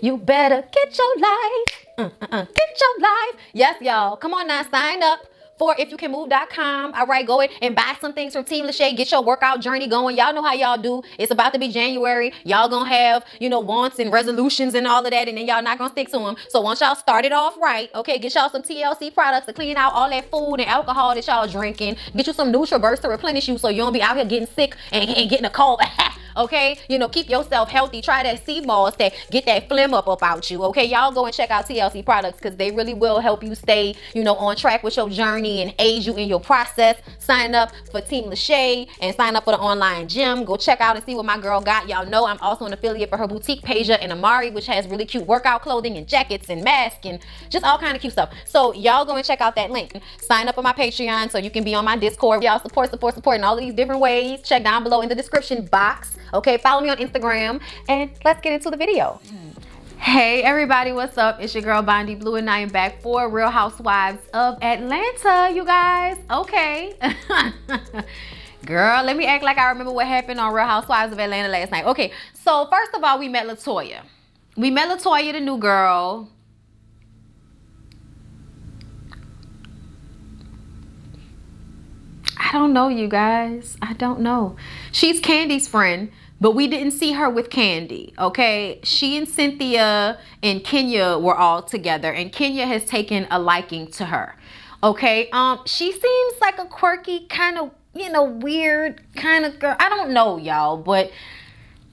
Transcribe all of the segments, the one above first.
You better get your life. Get your life. Yes, y'all. Come on now, sign up for ifyoucanmove.com. All right, go in and buy some things from Team LASHAE. Get your workout journey going. Y'all know how y'all do. It's about to be January. Y'all gonna have, wants and resolutions and all of that, and then y'all not gonna stick to them. So once y'all start it off right, okay, get y'all some TLC products to clean out all that food and alcohol that y'all drinking. Get you some NutriBurst to replenish you so you don't be out here getting sick and getting a cold. Okay, keep yourself healthy. Try that sea moss that get that phlegm up out you. Okay, y'all go and check out TLC products because they really will help you stay, on track with your journey and aid you in your process. Sign up for Team LASHAE and sign up for the online gym. Go check out and see what my girl got. Y'all know I'm also an affiliate for her boutique, Pasia and Amari, which has really cute workout clothing and jackets and masks and just all kind of cute stuff. So y'all go and check out that link. Sign up on my Patreon so you can be on my Discord. Y'all support in all of these different ways. Check down below in the description box. Okay, follow me on Instagram and let's get into the video. Hey everybody, what's up? It's your girl Bondy Blue and I am back for Real Housewives of Atlanta, you guys. Okay. Girl, let me act like I remember what happened on Real Housewives of Atlanta last night. Okay, so first of all, we met LaToya. We met LaToya, the new girl. I don't know, you guys. I don't know. She's Candy's friend, but we didn't see her with Candy, okay? She and Cynthia and Kenya were all together, and Kenya has taken a liking to her, okay? She seems like a quirky, kind of, weird kind of girl. I don't know, y'all, but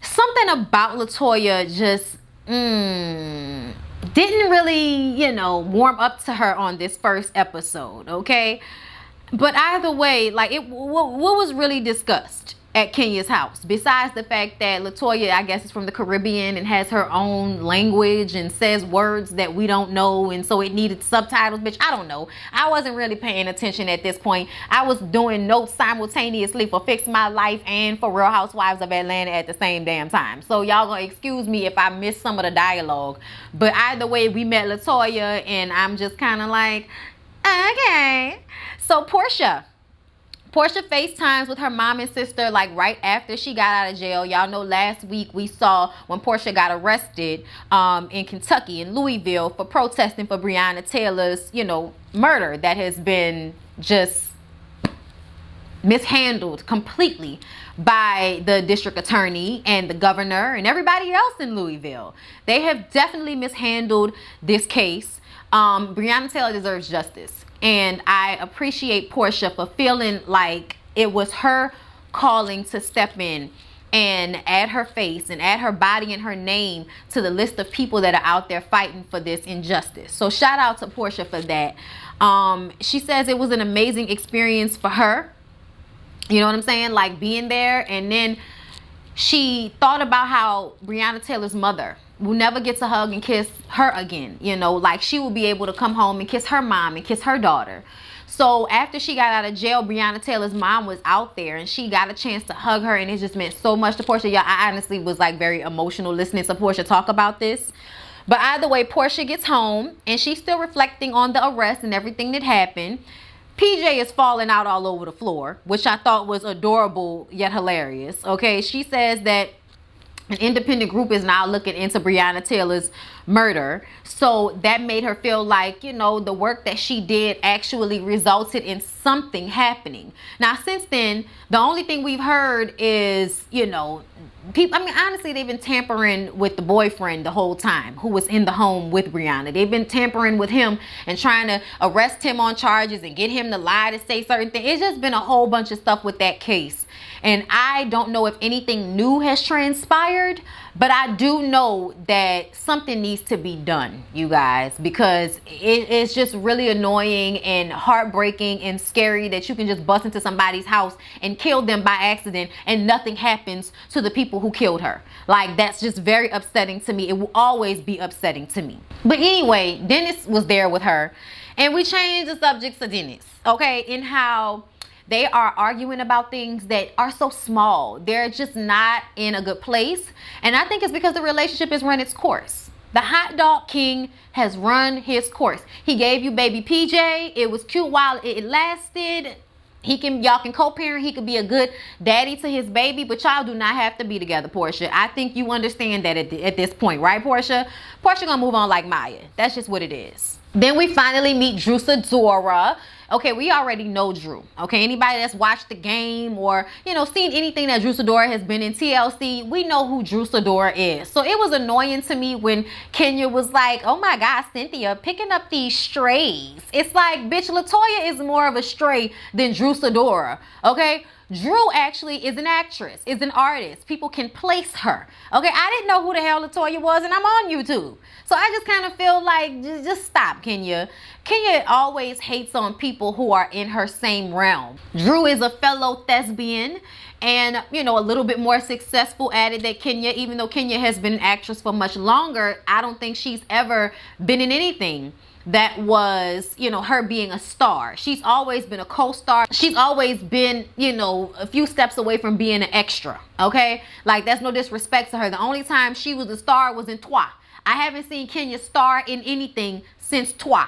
something about LaToya just didn't really, warm up to her on this first episode, okay? But either way, like, what was really discussed at Kenya's house, besides the fact that LaToya, I guess, is from the Caribbean and has her own language and says words that we don't know, and so it needed subtitles, bitch, I don't know. I wasn't really paying attention at this point. I was doing notes simultaneously for Fix My Life and for Real Housewives of Atlanta at the same damn time. So y'all gonna excuse me if I missed some of the dialogue. But either way, we met LaToya, and I'm just kind of like, okay. So Portia FaceTimes with her mom and sister like right after she got out of jail. Y'all know last week we saw when Portia got arrested in Kentucky, in Louisville, for protesting for Breonna Taylor's, murder that has been just mishandled completely by the district attorney and the governor and everybody else in Louisville. They have definitely mishandled this case. Breonna Taylor deserves justice. And I appreciate Portia for feeling like it was her calling to step in and add her face and add her body and her name to the list of people that are out there fighting for this injustice. So shout out to Portia for that. She says it was an amazing experience for her. You know what I'm saying? Like being there. And then she thought about how Breonna Taylor's mother will never get to hug and kiss her again. Like she will be able to come home and kiss her mom and kiss her daughter. So after she got out of jail, Breonna Taylor's mom was out there and she got a chance to hug her, and it just meant so much to Portia. Yeah, I honestly was like very emotional listening to Portia talk about this. But either way, Portia gets home and she's still reflecting on the arrest and everything that happened. PJ is falling out all over the floor, which I thought was adorable yet hilarious. Okay, she says that an independent group is now looking into Breonna Taylor's murder. So that made her feel like, the work that she did actually resulted in something happening. Now, since then, the only thing we've heard is, people, honestly, they've been tampering with the boyfriend the whole time who was in the home with Breonna. They've been tampering with him and trying to arrest him on charges and get him to lie to say certain things. It's just been a whole bunch of stuff with that case. And I don't know if anything new has transpired, but I do know that something needs to be done, you guys, because it's just really annoying and heartbreaking and scary that you can just bust into somebody's house and kill them by accident and nothing happens to the people who killed her. Like, that's just very upsetting to me. It will always be upsetting to me. But anyway, Dennis was there with her, and we changed the subject to Dennis, okay, in how they are arguing about things that are so small. They're just not in a good place. And I think it's because the relationship has run its course. The hot dog king has run his course. He gave you baby PJ. It was cute while it lasted. Y'all can co-parent. He could be a good daddy to his baby, but y'all do not have to be together, Portia. I think you understand that at this point, right, Portia? Portia gonna move on like Maya. That's just what it is. Then we finally meet Drew Sidora. Okay, we already know Drew. Okay, anybody that's watched the game or, you know, seen anything that Drew Sidora has been in TLC, we know who Drew Sidora is. So it was annoying to me when Kenya was like, oh my God, Cynthia, picking up these strays. It's like, bitch, LaToya is more of a stray than Drew Sidora, okay? Drew actually is an actress, is an artist. People can place her. Okay, I didn't know who the hell LaToya was, and I'm on YouTube. So I just kind of feel like, just stop, Kenya. Kenya always hates on people who are in her same realm. Drew is a fellow thespian and, you know, a little bit more successful at it than Kenya. Even though Kenya has been an actress for much longer, I don't think she's ever been in anything that was, you know, her being a star. She's always been a co-star. She's always been, you know, a few steps away from being an extra, okay? Like, that's no disrespect to her. The only time she was a star was in Toi. I haven't seen Kenya star in anything since Toi,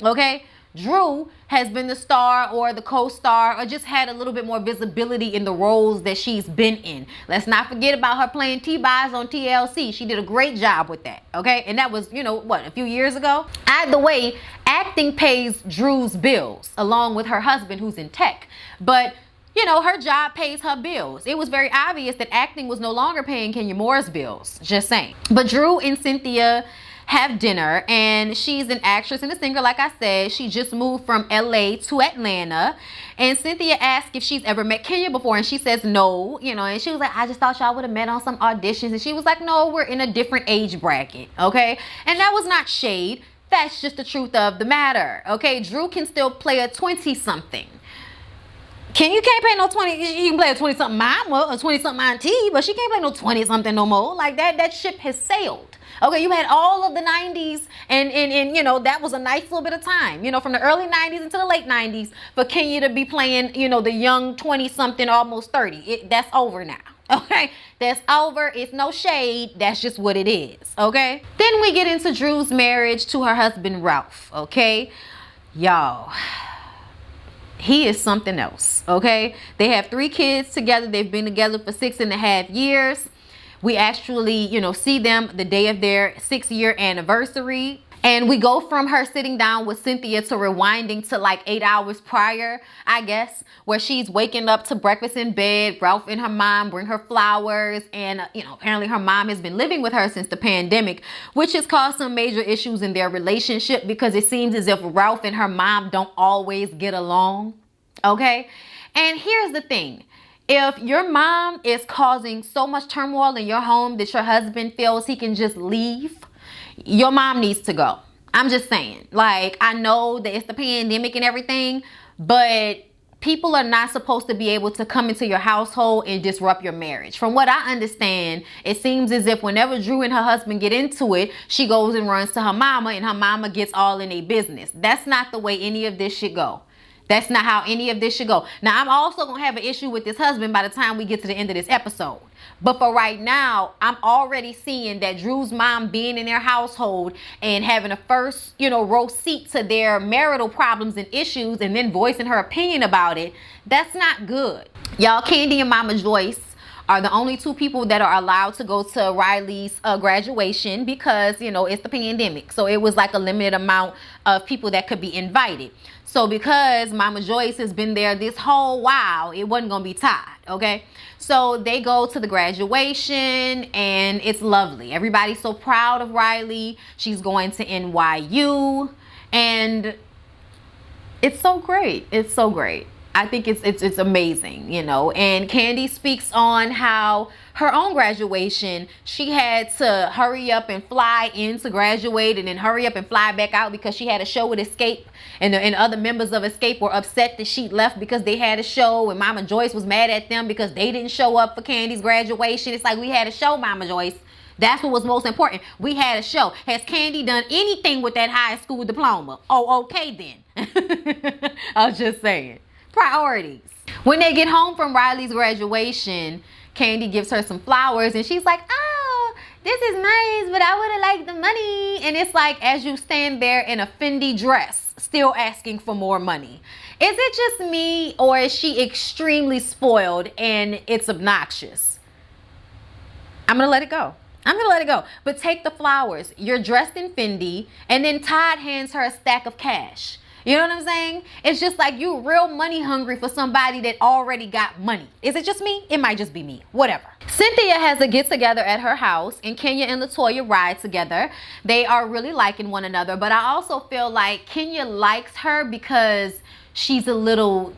okay? Drew has been the star or the co-star or just had a little bit more visibility in the roles that she's been in. Let's not forget about her playing T-Boz on TLC. She did a great job with that, okay? And that was, you know, what, a few years ago? Either way, acting pays Drew's bills along with her husband who's in tech. But, you know, her job pays her bills. It was very obvious that acting was no longer paying Kenya Moore's bills, just saying. But Drew and Cynthia have dinner, and she's an actress and a singer. Like I said, she just moved from LA to Atlanta, and Cynthia asked if she's ever met Kenya before, and she says no, you know, and she was like, I just thought y'all would have met on some auditions. And she was like, no, we're in a different age bracket, okay? And that was not shade. That's just the truth of the matter, okay? Drew can still play a 20-something. You can't play no 20, you can play a 20-something mama, a 20-something auntie, but she can't play no 20-something no more. Like, that ship has sailed. Okay, you had all of the 90s, and you know, that was a nice little bit of time, you know, from the early 90s into the late 90s for Kenya to be playing, you know, the young 20-something, almost 30. That's over now, okay? That's over. It's no shade. That's just what it is, okay? Then we get into Drew's marriage to her husband, Ralph, okay? Y'all, he is something else, okay? They have 3 kids together. They've been together for 6.5 years. We actually, you know, see them the day of their 6-year anniversary. And we go from her sitting down with Cynthia to rewinding to like 8 hours prior, I guess, where she's waking up to breakfast in bed. Ralph and her mom bring her flowers. And, you know, apparently her mom has been living with her since the pandemic, which has caused some major issues in their relationship because it seems as if Ralph and her mom don't always get along, okay? And here's the thing. If your mom is causing so much turmoil in your home that your husband feels he can just leave, your mom needs to go. I'm just saying. Like, I know that it's the pandemic and everything, but people are not supposed to be able to come into your household and disrupt your marriage. From what I understand, it seems as if whenever Drew and her husband get into it, she goes and runs to her mama, and her mama gets all in a business. That's not the way any of this should go. That's not how any of this should go. Now, I'm also going to have an issue with this husband by the time we get to the end of this episode. But for right now, I'm already seeing that Drew's mom being in their household and having a first, you know, row seat to their marital problems and issues and then voicing her opinion about it. That's not good. Y'all, Candy and Mama Joyce are the only 2 people that are allowed to go to Riley's graduation because, you know, it's the pandemic. So it was like a limited amount of people that could be invited. So because Mama Joyce has been there this whole while, it wasn't going to be tied, okay? So they go to the graduation, and it's lovely. Everybody's so proud of Riley. She's going to NYU, and it's so great. It's so great. I think it's amazing, you know. And Candy speaks on how her own graduation, she had to hurry up and fly in to graduate and then hurry up and fly back out because she had a show with Escape, and other members of Escape were upset that she left because they had a show, and Mama Joyce was mad at them because they didn't show up for Candy's graduation. It's like, we had a show, Mama Joyce. That's what was most important. We had a show. Has Candy done anything with that high school diploma? Oh, okay then. I was just saying. Priorities. When they get home from Riley's graduation, Candy gives her some flowers, and she's like, oh, this is nice, but I would have liked the money. And it's like, as you stand there in a Fendi dress, still asking for more money. Is it just me, or is she extremely spoiled and it's obnoxious? I'm gonna let it go. I'm gonna let it go. But take the flowers. You're dressed in Fendi, and then Todd hands her a stack of cash. You know what I'm saying? It's just like you real money hungry for somebody that already got money. Is it just me? It might just be me. Whatever. Cynthia has a get together at her house, and Kenya and LaToya ride together. They are really liking one another, but I also feel like Kenya likes her because she's young.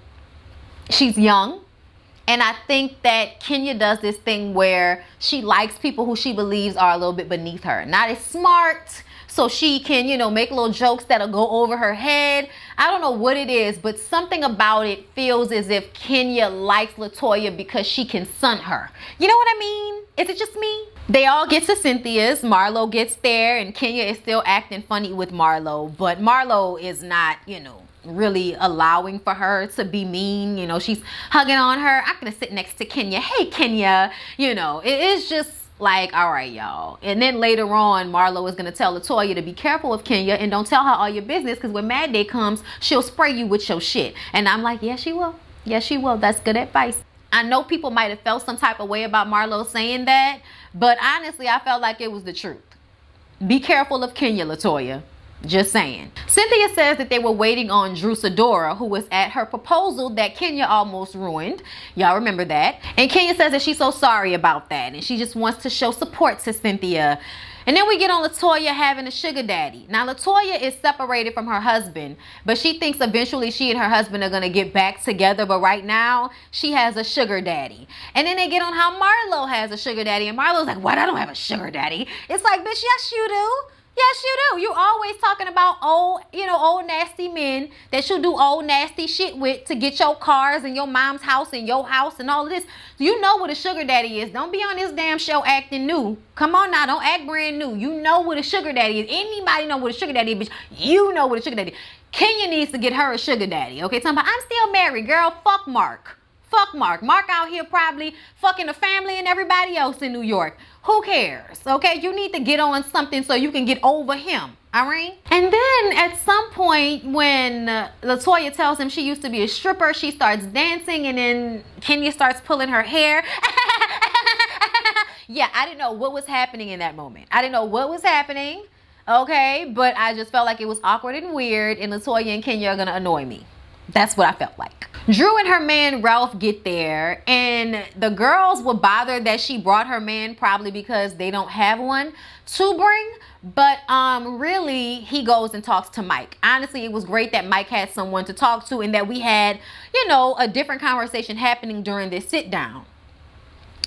And I think that Kenya does this thing where she likes people who she believes are a little bit beneath her. Not as smart, so she can, you know, make little jokes that'll go over her head. I don't know what it is, but something about it feels as if Kenya likes LaToya because she can stunt her. You know what I mean? Is it just me? They all get to Cynthia's. Marlo gets there, and Kenya is still acting funny with Marlo. But Marlo is not, you know, really allowing for her to be mean. You know, she's hugging on her. I'm gonna sit next to Kenya. Hey, Kenya. You know, it is just like, all right, y'all. And then later on, Marlo is going to tell LaToya to be careful of Kenya and don't tell her all your business, because when Mad Day comes, she'll spray you with your shit. And I'm like, yeah, she will. Yes, she will. That's good advice. I know people might have felt some type of way about Marlo saying that, but honestly, I felt like it was the truth. Be careful of Kenya, LaToya. Just saying. Cynthia says that they were waiting on Drew Sidora, who was at her proposal that Kenya almost ruined. Y'all remember that. And Kenya says that she's so sorry about that, and she just wants to show support to Cynthia. And then we get on LaToya having a sugar daddy. Now, LaToya is separated from her husband, but she thinks eventually she and her husband are going to get back together. But right now, she has a sugar daddy. And then they get on how Marlo has a sugar daddy. And Marlo's like, what? I don't have a sugar daddy. It's like, bitch, yes, you do. Yes, you do. You always talking about old nasty men that you do old nasty shit with to get your cars and your mom's house and your house and all of this. You know what a sugar daddy is. Don't be on this damn show acting new. Come on now, don't act brand new. You know what a sugar daddy is. Anybody know what a sugar daddy is, bitch? You know what a sugar daddy is. Kenya needs to get her a sugar daddy. Okay, talking about, I'm still married, girl. Fuck Mark. Fuck Mark. Mark out here probably fucking the family and everybody else in New York. Who cares? Okay, you need to get on something so you can get over him. All right. And then at some point when LaToya tells him she used to be a stripper, she starts dancing, and then Kenya starts pulling her hair. Yeah, I didn't know what was happening in that moment. I didn't know what was happening. Okay, but I just felt like it was awkward and weird, and LaToya and Kenya are gonna annoy me. That's what I felt like. Drew and her man Ralph get there, and the girls were bothered that she brought her man, probably because they don't have one to bring. But really, he goes and talks to Mike. Honestly, it was great that Mike had someone to talk to, and that we had, you know, a different conversation happening during this sit down.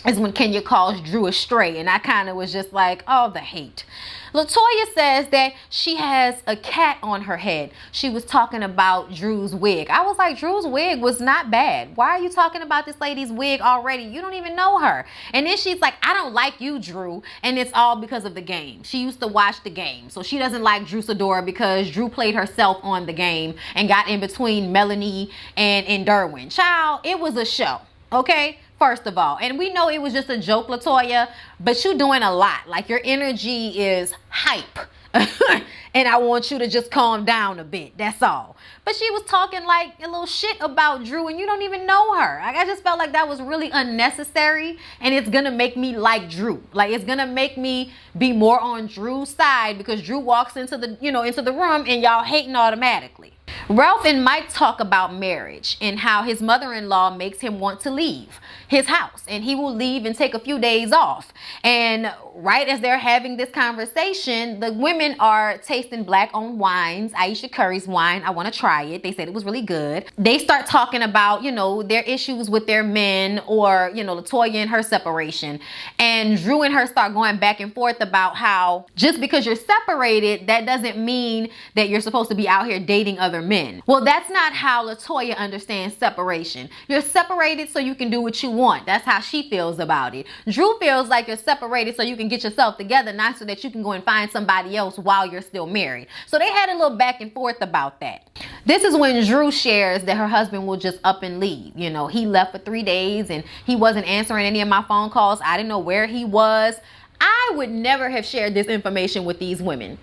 Is when Kenya calls Drew a stray, and I kind of was just like, oh, the hate. LaToya says that she has a cat on her head. She was talking about Drew's wig. I was like, Drew's wig was not bad. Why are you talking about this lady's wig already? You don't even know her. And then she's like, I don't like you, Drew. And it's all because of the game. She used to watch the game. So she doesn't like Drew Sidora because Drew played herself on the game and got in between Melanie and Derwin. Child, it was a show. Okay? First of all, and we know it was just a joke, LaToya, but you doing a lot. Like, your energy is hype. And I want you to just calm down a bit. That's all. But she was talking like a little shit about Drew, and you don't even know her. Like, I just felt like that was really unnecessary, and it's gonna make me like Drew. Like, it's gonna make me be more on Drew's side, because Drew walks into the room and y'all hating automatically. Ralph and Mike talk about marriage and how his mother-in-law makes him want to leave his house, and he will leave and take a few days off. And right as they're having this conversation, the women are tasting black-owned wines. Aisha Curry's wine. I want to try it. They said it was really good. They start talking about, you know, their issues with their men, or, you know, LaToya and her separation. And Drew and her start going back and forth about how just because you're separated, that doesn't mean that you're supposed to be out here dating other men. Well, that's not how LaToya understands separation. You're separated so you can do what you want. That's how she feels about it. Drew feels like you're separated so you can get yourself together, not so that you can go and find somebody else while you're still married. So they had a little back and forth about that. This is when Drew shares that her husband will just up and leave. You know, he left for 3 days and he wasn't answering any of my phone calls. I didn't know where he was. I would never have shared this information with these women.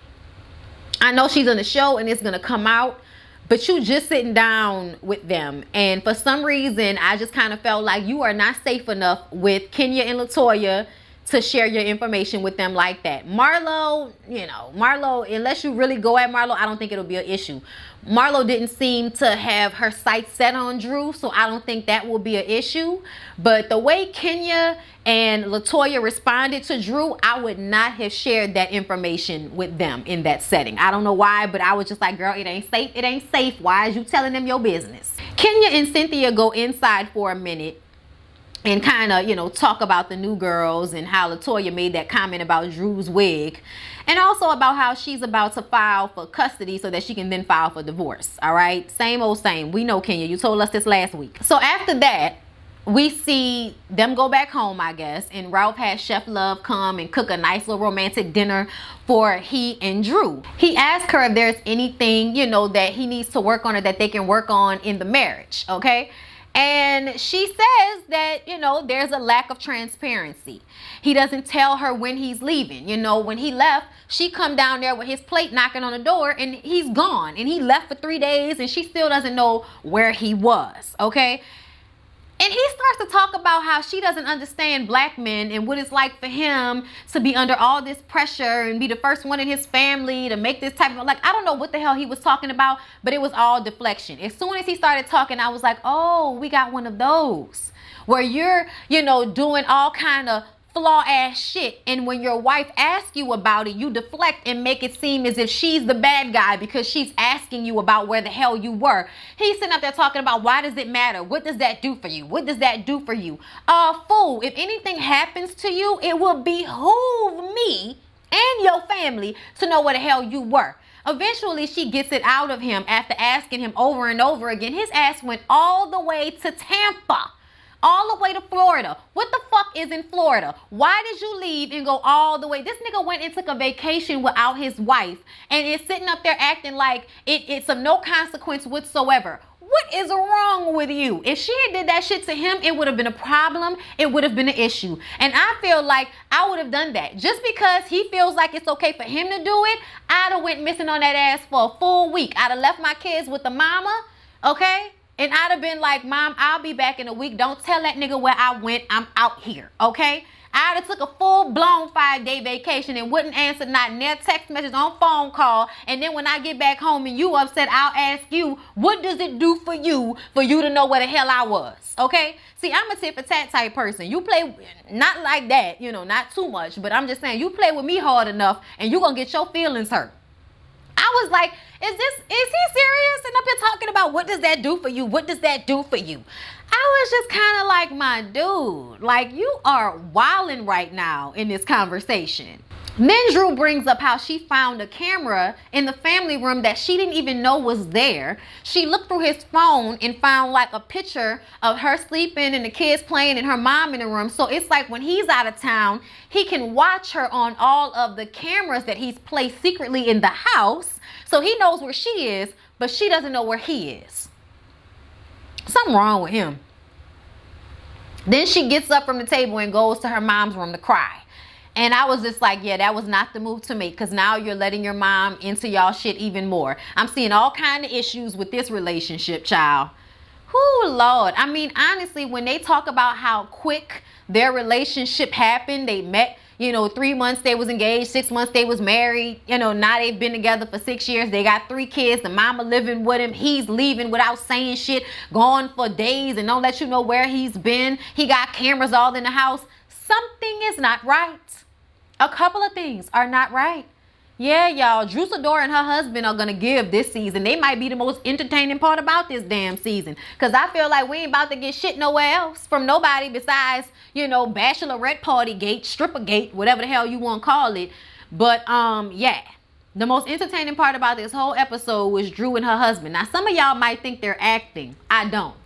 I know she's on the show and it's going to come out, but you just sitting down with them. And for some reason, I just kind of felt like you are not safe enough with Kenya and LaToya to share your information with them like that. Marlo, you know, Marlo, unless you really go at Marlo, I don't think it'll be an issue. Marlo didn't seem to have her sights set on Drew, so I don't think that will be an issue. But the way Kenya and LaToya responded to Drew, I would not have shared that information with them in that setting. I don't know why, but I was just like, girl, it ain't safe. It ain't safe. Why is you telling them your business? Kenya and Cynthia go inside for a minute and kind of, you know, talk about the new girls and how LaToya made that comment about Drew's wig. And also about how she's about to file for custody so that she can then file for divorce. All right? Same old same. We know, Kenya. You told us this last week. So after that, we see them go back home, I guess. And Ralph has Chef Love come and cook a nice little romantic dinner for he and Drew. He asked her if there's anything, you know, that he needs to work on or that they can work on in the marriage. Okay? And she says that, you know, there's a lack of transparency. He doesn't tell her when he's leaving. You know, when he left, she come down there with his plate knocking on the door and he's gone. And he left for 3 days and she still doesn't know where he was. Okay? And he starts to talk about how she doesn't understand black men and what it's like for him to be under all this pressure and be the first one in his family to make this type of, like, I don't know what the hell he was talking about, but it was all deflection. As soon as he started talking, I was like, oh, we got one of those where you're, you know, doing all kind of flaw ass shit, and when your wife asks you about it, you deflect and make it seem as if she's the bad guy because she's asking you about where the hell you were. He's sitting up there talking about, why does it matter? What does that do for you? What does that do for you? Fool, if anything happens to you, it will behoove me and your family to know where the hell you were. Eventually, she gets it out of him after asking him over and over again. His ass went all the way to Tampa. All the way to Florida. What the fuck is in Florida? Why did you leave and go all the way? This nigga went and took a vacation without his wife and is sitting up there acting like it's of no consequence whatsoever. What is wrong with you? If she had did that shit to him, it would have been a problem. It would have been an issue. And I feel like I would have done that. Just because he feels like it's okay for him to do it, I'd have went missing on that ass for a full week. I'd have left my kids with the mama, okay? And I'd have been like, Mom, I'll be back in a week. Don't tell that nigga where I went. I'm out here, okay? I'd have took a full-blown 5-day vacation and wouldn't answer not near text message on phone call. And then when I get back home and you upset, I'll ask you, what does it do for you to know where the hell I was, okay? See, I'm a tit for tat type person. You play, not like that, you know, not too much. But I'm just saying, you play with me hard enough and you're going to get your feelings hurt. I was like, is he serious? And up here talking about what does that do for you? What does that do for you? I was just kind of like, my dude, like, you are wilding right now in this conversation. Then Drew brings up how she found a camera in the family room that she didn't even know was there. She looked through his phone and found like a picture of her sleeping and the kids playing and her mom in the room. So it's like when he's out of town, he can watch her on all of the cameras that he's placed secretly in the house. So he knows where she is, but she doesn't know where he is. Something wrong with him. Then she gets up from the table and goes to her mom's room to cry. And I was just like, yeah, that was not the move to make, because now you're letting your mom into y'all shit even more. I'm seeing all kind of issues with this relationship, child. Whoo, Lord. I mean, honestly, when they talk about how quick their relationship happened, they met, you know, 3 months they was engaged, 6 months they was married. You know, now they've been together for 6 years. They got 3 kids. The mama living with him. He's leaving without saying shit, gone for days and don't let you know where he's been. He got cameras all in the house. Something is not right. A couple of things are not right. Yeah, y'all, Drew Sidora and her husband are going to give this season. They might be the most entertaining part about this damn season. Because I feel like we ain't about to get shit nowhere else from nobody besides, you know, bachelorette party gate, stripper gate, whatever the hell you want to call it. But, yeah. The most entertaining part about this whole episode was Drew and her husband. Now, some of y'all might think they're acting. I don't.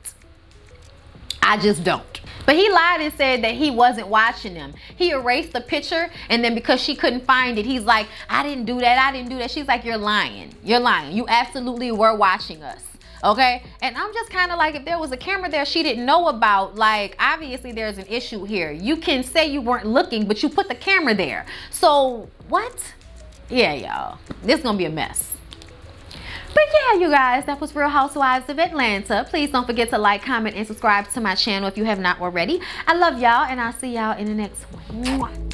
I just don't. But he lied and said that he wasn't watching them. He erased the picture, and then because she couldn't find it, he's like, I didn't do that. I didn't do that. She's like, you're lying. You're lying. You absolutely were watching us. Okay, and I'm just kind of like, if there was a camera there she didn't know about, like, obviously there's an issue here. You can say you weren't looking, but you put the camera there. So what? Yeah, y'all, this is gonna be a mess. But yeah, you guys, that was Real Housewives of Atlanta. Please don't forget to like, comment, and subscribe to my channel if you have not already. I love y'all, and I'll see y'all in the next one. Mwah.